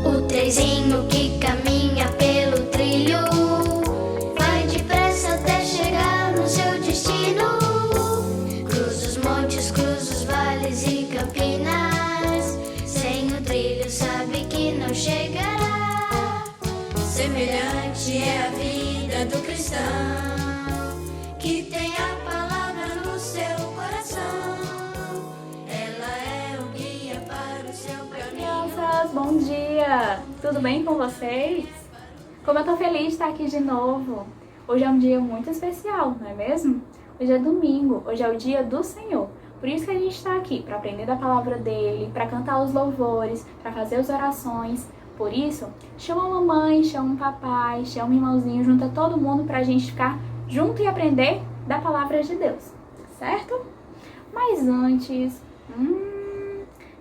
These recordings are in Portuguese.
O trenzinho que caminha pelo trilho vai depressa até chegar no seu destino. Cruza os montes, cruza os vales e campinas. Sem o trilho sabe que não chegará. Semelhante é a vida do cristão, que tem a palavra no seu coração. Ela é o guia para o seu caminho. Crianças, bom dia! Tudo bem com vocês? Como eu tô feliz de estar aqui de novo! Hoje é um dia muito especial, não é mesmo? Hoje é domingo, hoje é o dia do Senhor. Por isso que a gente está aqui, para aprender da palavra dele, para cantar os louvores, para fazer as orações. Por isso, chama a mamãe, chama o papai, chama o irmãozinho, junta todo mundo para a gente ficar junto e aprender da palavra de Deus, certo? Mas antes,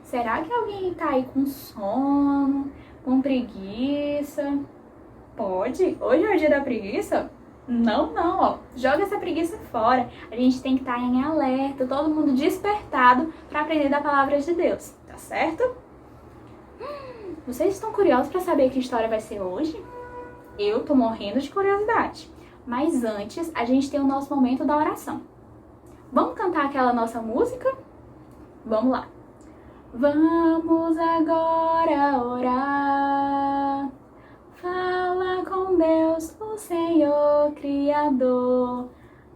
será que alguém tá aí com sono, com preguiça? Pode? Hoje é o dia da preguiça? Não, ó. Joga essa preguiça fora. A gente tem que estar em alerta, todo mundo despertado para aprender da palavra de Deus, tá certo? Vocês estão curiosos para saber que história vai ser hoje? Eu tô morrendo de curiosidade. Mas antes, a gente tem o nosso momento da oração. Vamos cantar aquela nossa música? Vamos lá. Vamos agora orar. Fala com Deus, o Senhor Criador.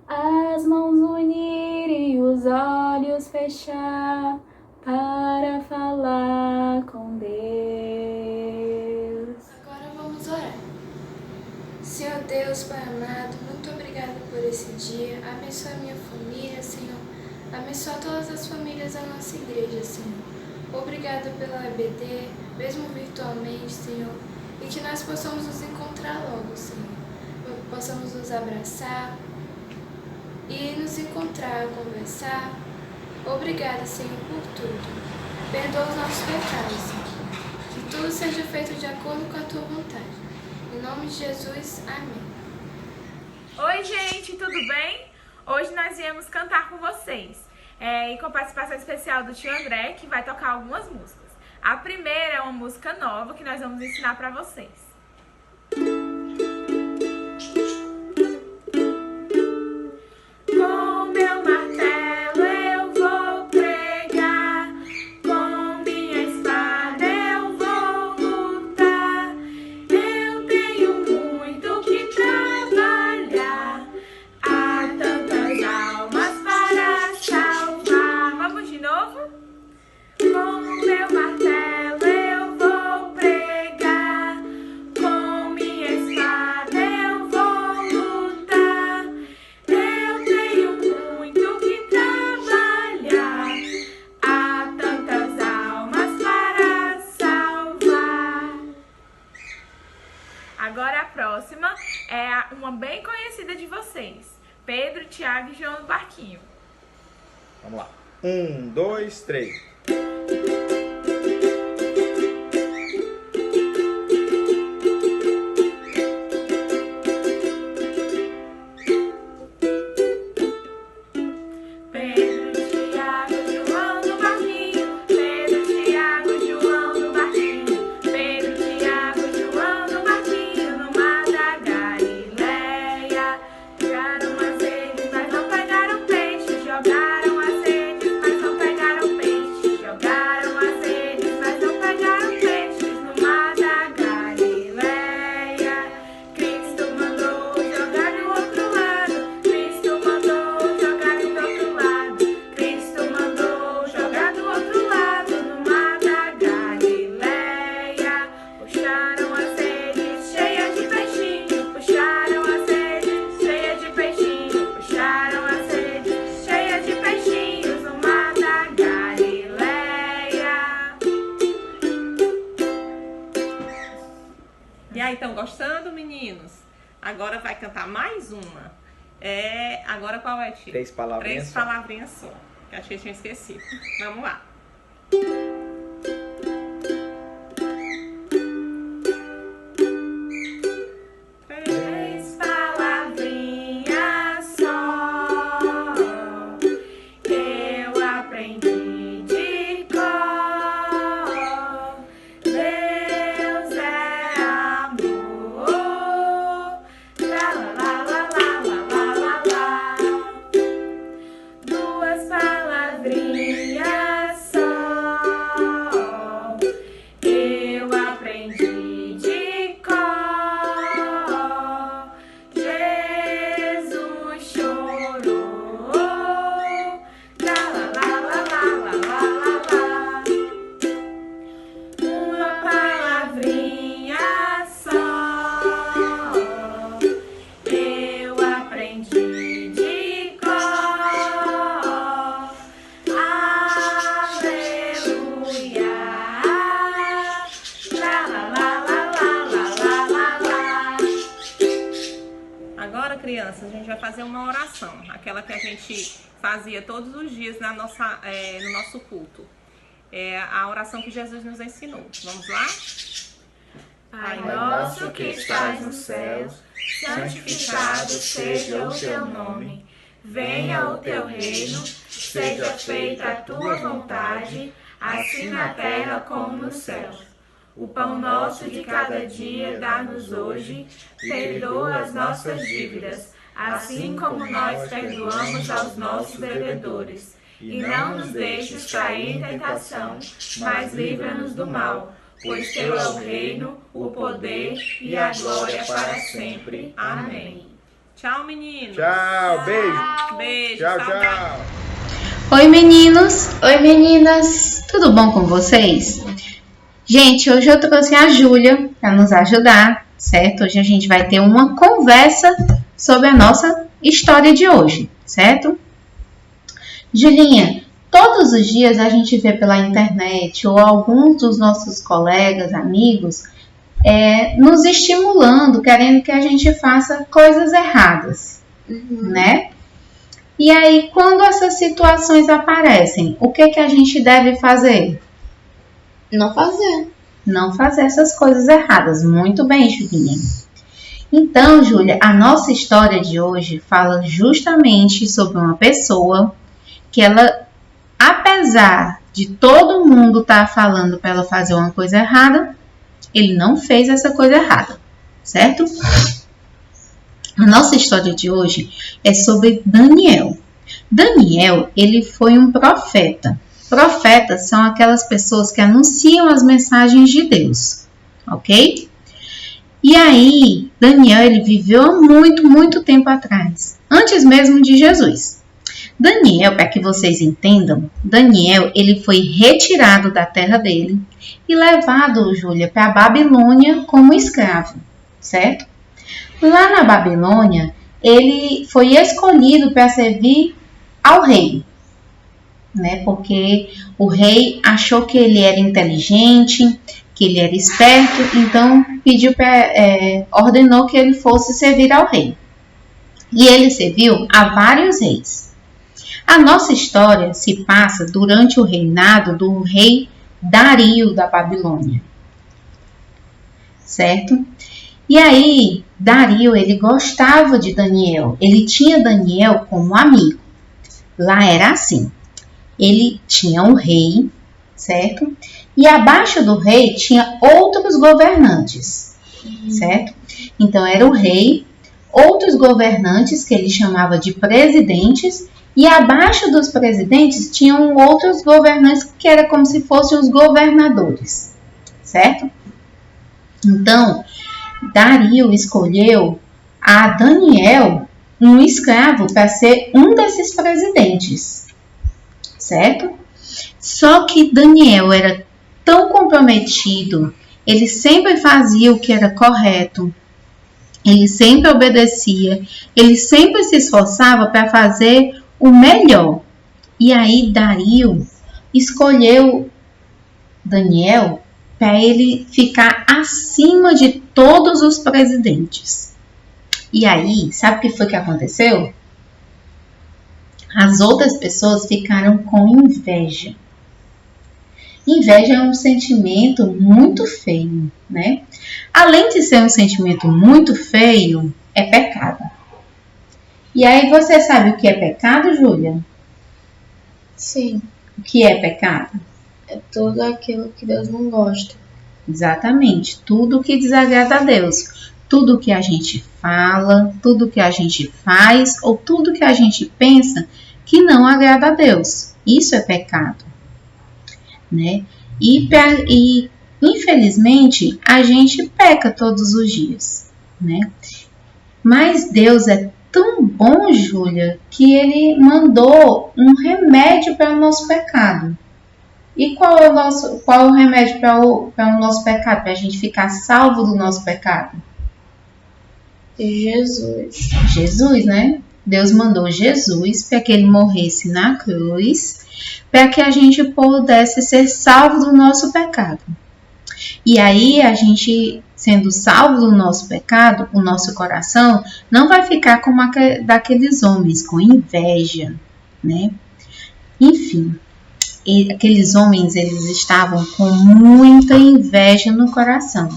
As mãos unir e os olhos fechar para falar com Deus. Agora vamos orar. Senhor Deus, Pai amado, muito obrigada por esse dia. Abençoa a minha família, Senhor. Abençoa todas as famílias da nossa igreja, Senhor. Obrigada pela EBD, mesmo virtualmente, Senhor. E que nós possamos nos encontrar logo, Senhor. Possamos nos abraçar e nos encontrar, conversar. Obrigada, Senhor, por tudo. Perdoa os nossos pecados, Senhor. Que tudo seja feito de acordo com a Tua vontade. Em nome de Jesus, amém. Oi, gente, tudo bem? Hoje nós viemos cantar com vocês. E com participação especial do tio André, que vai tocar algumas músicas. A primeira é uma música nova que nós vamos ensinar para vocês. Agora a próxima é uma bem conhecida de vocês. Pedro, Tiago e João no barquinho. Vamos lá. 1, 2, 3. E aí, estão gostando, meninos? Agora vai cantar mais uma. Agora qual é, tia? 3 palavrinhas. 3 palavrinhas só. Que acho que eu tinha esquecido. Vamos lá. Agora, crianças, a gente vai fazer uma oração, aquela que a gente fazia todos os dias no nosso culto. É a oração que Jesus nos ensinou. Vamos lá? Pai nosso que estás nos céus, santificado seja o teu nome. Venha o teu reino, seja feita a tua vontade, assim na terra como no céu. O pão nosso de cada dia dá-nos hoje, perdoa as nossas dívidas, assim como nós perdoamos aos nossos devedores. E não nos deixes cair em tentação, mas livra-nos do mal. Pois teu é o reino, o poder e a glória para sempre. Amém. Tchau, meninos. Tchau, beijo. Beijo, Tchau, saudade. tchau. Oi meninos, oi meninas, tudo bom com vocês? Gente, hoje eu trouxe a Júlia para nos ajudar, certo? Hoje a gente vai ter uma conversa sobre a nossa história de hoje, certo? Julinha, todos os dias a gente vê pela internet ou alguns dos nossos colegas, amigos, nos estimulando, querendo que a gente faça coisas erradas, né? E aí, quando essas situações aparecem, o que a gente deve fazer? Não fazer. Não fazer essas coisas erradas. Muito bem, Julinha. Então, Júlia, a nossa história de hoje fala justamente sobre uma pessoa que ela, apesar de todo mundo estar falando para ela fazer uma coisa errada, ele não fez essa coisa errada, certo? A nossa história de hoje é sobre Daniel. Daniel, ele foi um profeta. Profetas são aquelas pessoas que anunciam as mensagens de Deus, ok? E aí, Daniel, ele viveu há muito tempo atrás, antes mesmo de Jesus. Daniel, para que vocês entendam, Daniel, ele foi retirado da terra dele e levado, Júlia, para a Babilônia como escravo, certo? Lá na Babilônia, ele foi escolhido para servir ao rei, né? Porque o rei achou que ele era inteligente, que ele era esperto, então ordenou que ele fosse servir ao rei. E ele serviu a vários reis. A nossa história se passa durante o reinado do rei Dario da Babilônia, certo? E aí, Dario, ele gostava de Daniel, ele tinha Daniel como amigo. Lá era assim, ele tinha um rei, certo? E abaixo do rei tinha outros governantes, certo? Então era o rei, outros governantes que ele chamava de presidentes, e abaixo dos presidentes tinham outros governantes que era como se fossem os governadores, certo? Então, Dario escolheu a Daniel, um escravo, para ser um desses presidentes, certo? Só que Daniel era tão comprometido, ele sempre fazia o que era correto, ele sempre obedecia, ele sempre se esforçava para fazer o melhor. E aí Dario escolheu Daniel para ele ficar acima de todos os presidentes. E aí, sabe o que foi que aconteceu? As outras pessoas ficaram com inveja. Inveja é um sentimento muito feio, né? Além de ser um sentimento muito feio, é pecado. E aí você sabe o que é pecado, Júlia? Sim. O que é pecado? É tudo aquilo que Deus não gosta. Exatamente, tudo que desagrada a Deus. Tudo que a gente fala, tudo que a gente faz ou tudo que a gente pensa que não agrada a Deus. Isso é pecado, né? E infelizmente a gente peca todos os dias, né? Mas Deus é tão bom, Júlia, que ele mandou um remédio para o nosso pecado. E qual é o remédio para o nosso pecado? Para a gente ficar salvo do nosso pecado? Jesus. Jesus, né? Deus mandou Jesus para que ele morresse na cruz, para que a gente pudesse ser salvo do nosso pecado. E aí a gente sendo salvo do nosso pecado, o nosso coração não vai ficar como daqueles homens, com inveja, né? Enfim, aqueles homens, eles estavam com muita inveja no coração.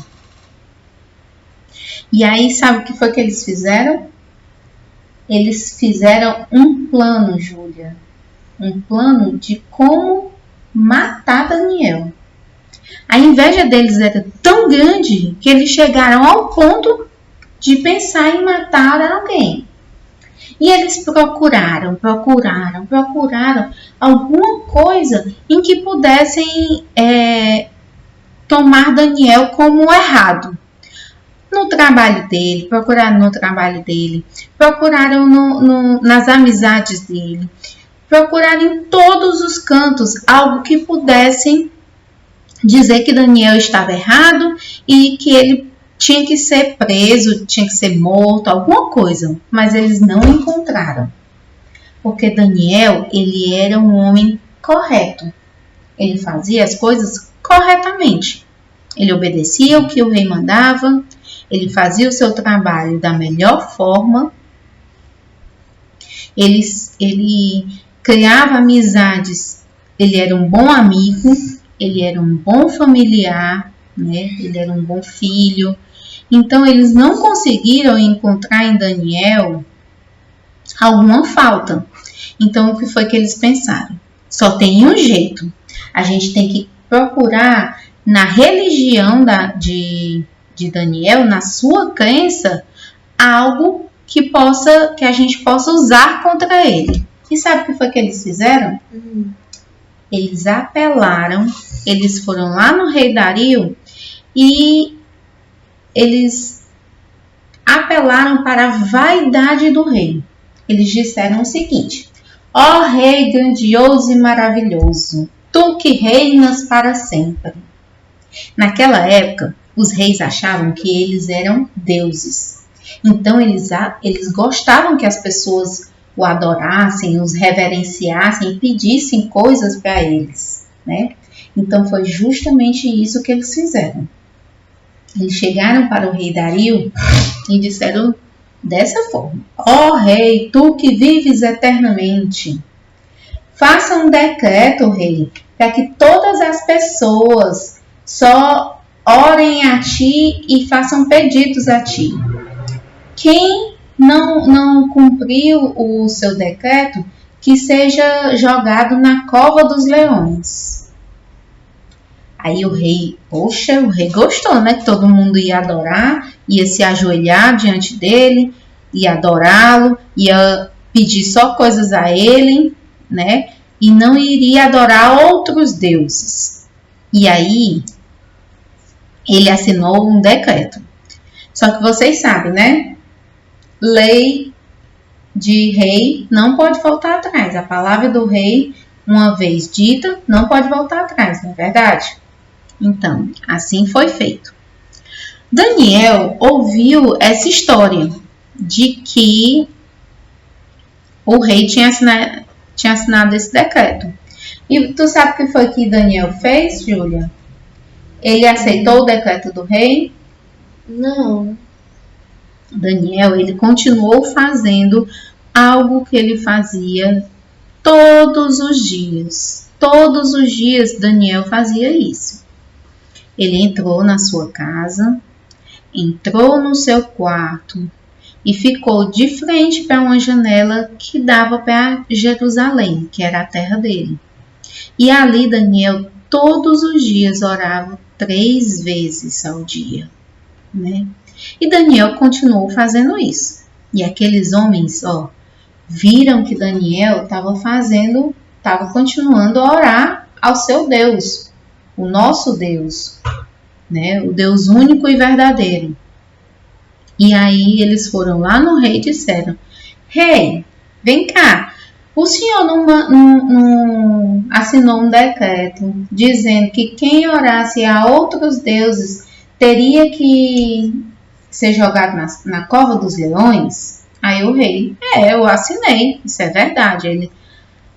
E aí, sabe o que foi que eles fizeram? Eles fizeram um plano, Júlia. Um plano de como matar Daniel. A inveja deles era tão grande que eles chegaram ao ponto de pensar em matar alguém. E eles procuraram alguma coisa em que pudessem tomar Daniel como errado. No trabalho dele, procuraram no trabalho dele, procuraram nas amizades dele, procuraram em todos os cantos algo que pudessem dizer que Daniel estava errado e que ele tinha que ser preso, tinha que ser morto, alguma coisa, mas eles não encontraram. Porque Daniel, ele era um homem correto. Ele fazia as coisas corretamente. Ele obedecia o que o rei mandava, ele fazia o seu trabalho da melhor forma, ele criava amizades, ele era um bom amigo, ele era um bom familiar, né? Ele era um bom filho. Então, eles não conseguiram encontrar em Daniel alguma falta. Então, o que foi que eles pensaram? Só tem um jeito. A gente tem que procurar na religião de Daniel, na sua crença, algo que a gente possa usar contra ele. E sabe o que foi que eles fizeram? Eles apelaram, eles foram lá no rei Dario e eles apelaram para a vaidade do rei. Eles disseram o seguinte: ó rei grandioso e maravilhoso, tu que reinas para sempre. Naquela época, os reis achavam que eles eram deuses. Então, eles gostavam que as pessoas o adorassem, os reverenciassem e pedissem coisas para eles, né? Então, foi justamente isso que eles fizeram. Eles chegaram para o rei Dario e disseram dessa forma: ó rei, tu que vives eternamente, faça um decreto, rei, para que todas as pessoas só orem a ti e façam pedidos a ti. Quem não cumpriu o seu decreto, que seja jogado na cova dos leões. Aí o rei gostou, né? Que todo mundo ia adorar, ia se ajoelhar diante dele, ia adorá-lo, ia pedir só coisas a ele, né? E não iria adorar outros deuses. E aí, ele assinou um decreto. Só que vocês sabem, né? Lei de rei não pode voltar atrás. A palavra do rei, uma vez dita, não pode voltar atrás, não é verdade? Então, assim foi feito. Daniel ouviu essa história de que o rei tinha assinado esse decreto. E tu sabe o que foi que Daniel fez, Júlia? Ele aceitou o decreto do rei? Não. Daniel, ele continuou fazendo algo que ele fazia todos os dias. Todos os dias Daniel fazia isso. Ele entrou na sua casa, entrou no seu quarto e ficou de frente para uma janela que dava para Jerusalém, que era a terra dele. E ali Daniel todos os dias orava 3 vezes ao dia, né? E Daniel continuou fazendo isso. E aqueles homens, viram que Daniel estava continuando a orar ao seu Deus, o nosso Deus, né? O Deus único e verdadeiro. E aí eles foram lá no rei e disseram: rei, vem cá, o senhor não assinou um decreto dizendo que quem orasse a outros deuses teria que ser jogado na cova dos leões? Aí o rei: eu assinei, isso é verdade. Ele: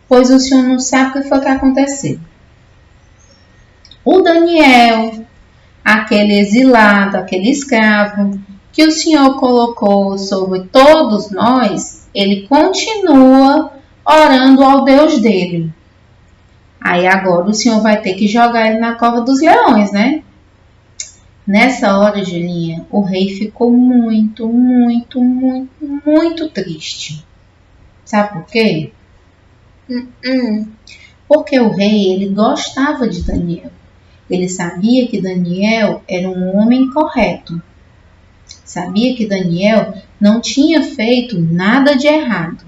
pois o senhor não sabe o que foi que aconteceu. O Daniel aquele exilado, aquele escravo que o Senhor colocou sobre todos nós, ele continua orando ao Deus dele. Aí agora o Senhor vai ter que jogar ele na cova dos leões, né? Nessa hora, Julinha, o rei ficou muito triste. Sabe por quê? Porque o rei, ele gostava de Daniel. Ele sabia que Daniel era um homem correto. Sabia que Daniel não tinha feito nada de errado,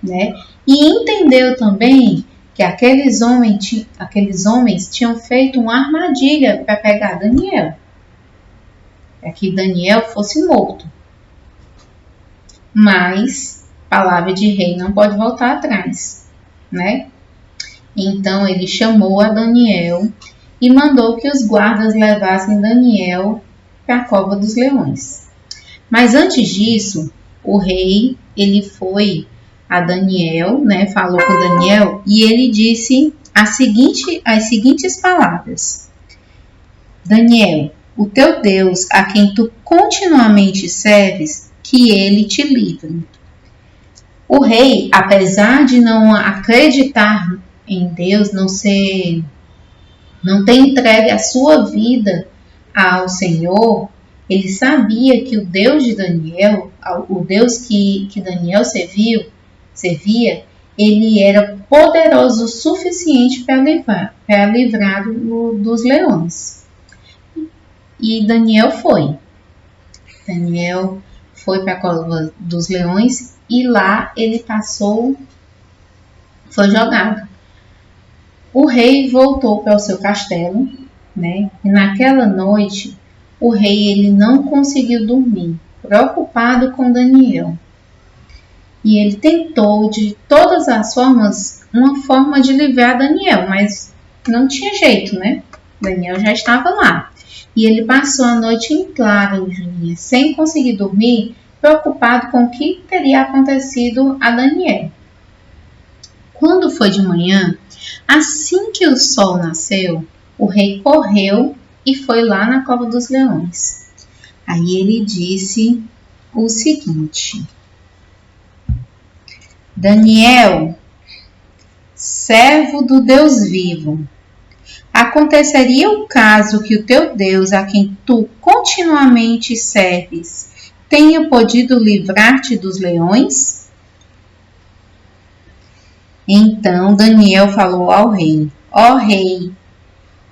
né? E entendeu também que aqueles homens tinham feito uma armadilha para pegar Daniel, para que Daniel fosse morto. Mas palavra de rei não pode voltar atrás, né? Então ele chamou a Daniel e mandou que os guardas levassem Daniel para a cova dos leões. Mas antes disso, o rei, ele foi a Daniel, né, falou com Daniel e ele disse as seguintes palavras: Daniel, o teu Deus, a quem tu continuamente serves, que ele te livre. O rei, apesar de não acreditar em Deus, não ter entregue a sua vida ao Senhor, ele sabia que o Deus de Daniel, o Deus que Daniel servia, ele era poderoso o suficiente para livrar dos leões. E Daniel foi. Daniel foi para a cova dos leões e lá ele foi jogado. O rei voltou para o seu castelo, né? E naquela noite o rei ele não conseguiu dormir, preocupado com Daniel. E ele tentou de todas as formas, uma forma de livrar Daniel, mas não tinha jeito, né? Daniel já estava lá. E ele passou a noite em claro, Julinha, sem conseguir dormir, preocupado com o que teria acontecido a Daniel. Quando foi de manhã, assim que o sol nasceu, o rei correu e foi lá na cova dos leões. Aí ele disse o seguinte: Daniel, servo do Deus vivo, aconteceria o caso que o teu Deus, a quem tu continuamente serves, tenha podido livrar-te dos leões? Então Daniel falou ao rei: Ó rei,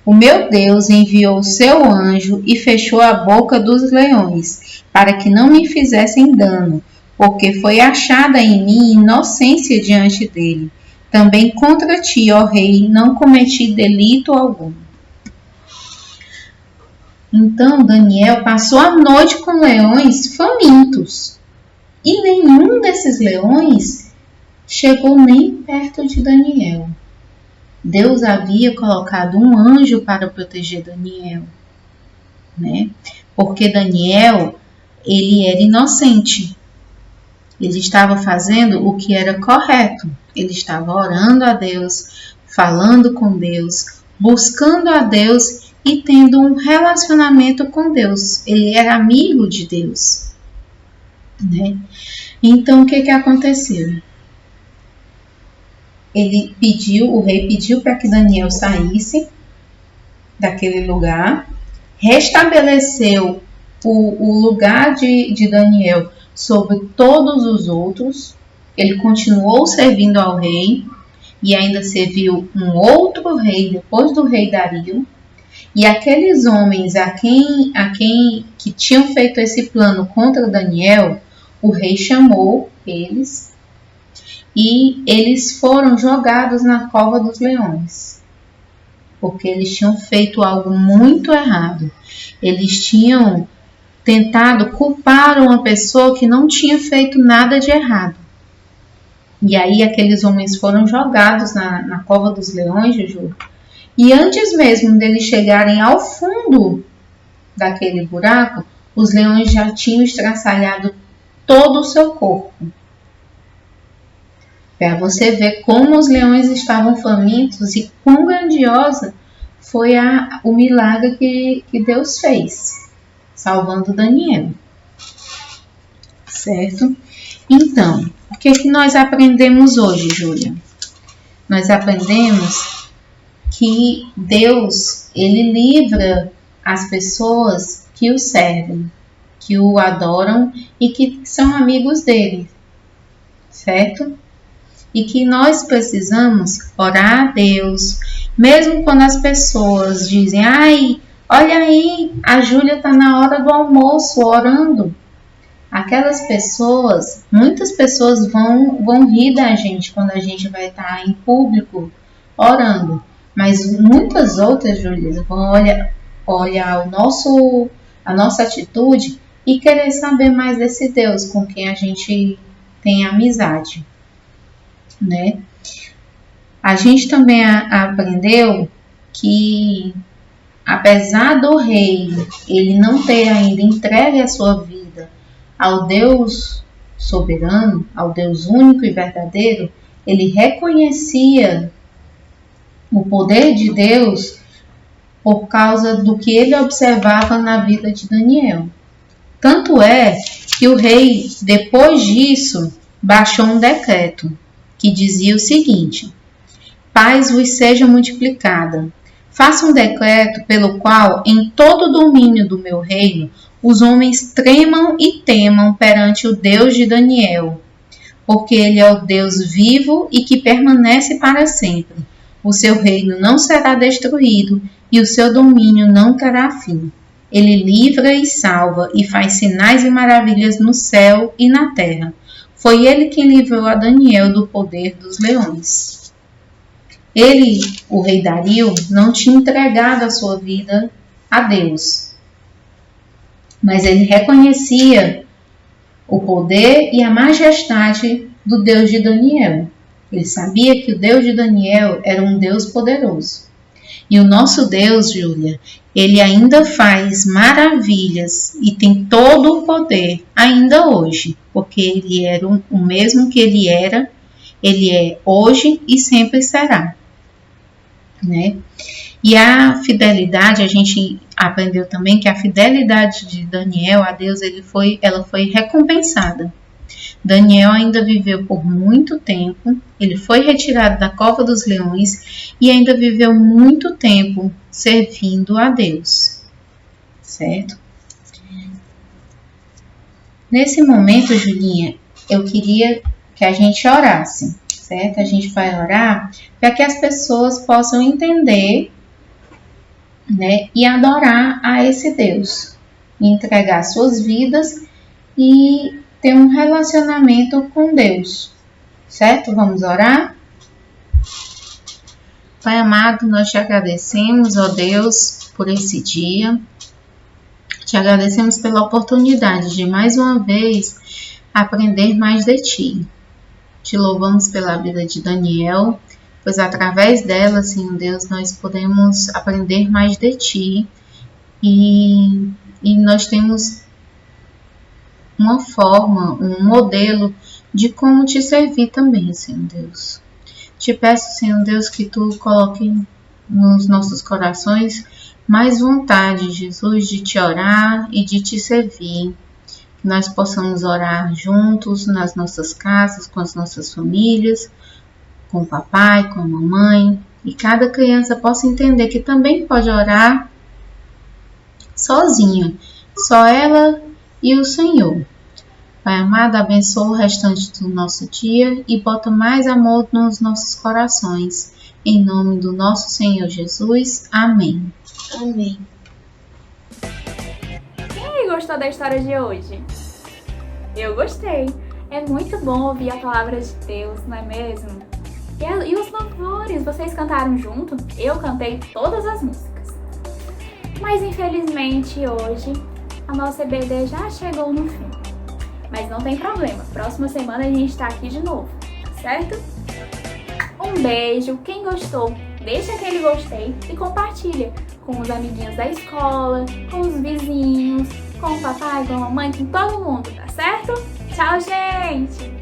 o meu Deus enviou o seu anjo e fechou a boca dos leões, para que não me fizessem dano, porque foi achada em mim inocência diante dele. Também contra ti, ó rei, não cometi delito algum. Então Daniel passou a noite com leões famintos, e nenhum desses leões chegou nem perto de Daniel. Deus havia colocado um anjo para proteger Daniel, né? Porque Daniel, ele era inocente. Ele estava fazendo o que era correto. Ele estava orando a Deus, falando com Deus, buscando a Deus e tendo um relacionamento com Deus. Ele era amigo de Deus, né? Então, o que aconteceu? O rei pediu para que Daniel saísse daquele lugar, restabeleceu o lugar de Daniel sobre todos os outros. Ele continuou servindo ao rei e ainda serviu um outro rei depois do rei Dario. E aqueles homens a quem que tinham feito esse plano contra Daniel, o rei chamou eles e eles foram jogados na cova dos leões, porque eles tinham feito algo muito errado. Eles tinham tentado culpar uma pessoa que não tinha feito nada de errado. E aí aqueles homens foram jogados na cova dos leões, Juju. E antes mesmo deles chegarem ao fundo daquele buraco, os leões já tinham estraçalhado todo o seu corpo. Para você ver como os leões estavam famintos e quão grandiosa foi o milagre que Deus fez, salvando Daniel. Certo? Então, o que nós aprendemos hoje, Júlia? Nós aprendemos que Deus, ele livra as pessoas que o servem, que o adoram e que são amigos dele, certo? E que nós precisamos orar a Deus, mesmo quando as pessoas dizem, ai, olha aí, a Júlia está na hora do almoço orando. Aquelas pessoas, muitas pessoas vão rir da gente quando a gente vai estar em público orando. Mas muitas outras, Júlia, vão olhar a nossa atitude e querer saber mais desse Deus com quem a gente tem amizade, né? A gente também aprendeu que, apesar do rei ele não ter ainda entregue a sua vida ao Deus soberano, ao Deus único e verdadeiro, ele reconhecia o poder de Deus por causa do que ele observava na vida de Daniel. Tanto é que o rei, depois disso, baixou um decreto que dizia o seguinte: paz vos seja multiplicada. Faça um decreto pelo qual, em todo o domínio do meu reino, os homens tremam e temam perante o Deus de Daniel, porque ele é o Deus vivo e que permanece para sempre. O seu reino não será destruído e o seu domínio não terá fim. Ele livra e salva e faz sinais e maravilhas no céu e na terra. Foi ele quem livrou a Daniel do poder dos leões. Ele, o rei Dario, não tinha entregado a sua vida a Deus, mas ele reconhecia o poder e a majestade do Deus de Daniel. Ele sabia que o Deus de Daniel era um Deus poderoso. E o nosso Deus, Júlia, ele ainda faz maravilhas e tem todo o poder ainda hoje, porque ele era o mesmo que ele é hoje e sempre será, né? E a fidelidade, a gente aprendeu também que a fidelidade de Daniel a Deus, ela foi recompensada. Daniel ainda viveu por muito tempo, ele foi retirado da cova dos leões e ainda viveu muito tempo servindo a Deus, certo? Nesse momento, Julinha, eu queria que a gente orasse, certo? A gente vai orar para que as pessoas possam entender, né, e adorar a esse Deus, entregar suas vidas e ter um relacionamento com Deus, certo? Vamos orar? Pai amado, nós te agradecemos, ó Deus, por esse dia. Te agradecemos pela oportunidade de mais uma vez aprender mais de Ti. Te louvamos pela vida de Daniel, pois através dela, Senhor Deus, nós podemos aprender mais de Ti e nós temos uma forma, um modelo de como Te servir também, Senhor Deus. Te peço, Senhor Deus, que Tu coloque nos nossos corações mais vontade, Jesus, de Te orar e de Te servir. Que nós possamos orar juntos nas nossas casas, com as nossas famílias, com o papai, com a mamãe. E cada criança possa entender que também pode orar sozinha, só ela e o Senhor. Pai amado, abençoa o restante do nosso dia e bota mais amor nos nossos corações. Em nome do nosso Senhor Jesus. Amém. Amém. Quem aí gostou da história de hoje? Eu gostei. É muito bom ouvir a palavra de Deus, não é mesmo? E os louvores, vocês cantaram junto? Eu cantei todas as músicas. Mas infelizmente hoje a nossa EBD já chegou no fim. Mas não tem problema, próxima semana a gente tá aqui de novo, certo? Um beijo, quem gostou, deixa aquele gostei e compartilha com os amiguinhos da escola, com os vizinhos, com o papai, com a mamãe, com todo mundo, tá certo? Tchau, gente!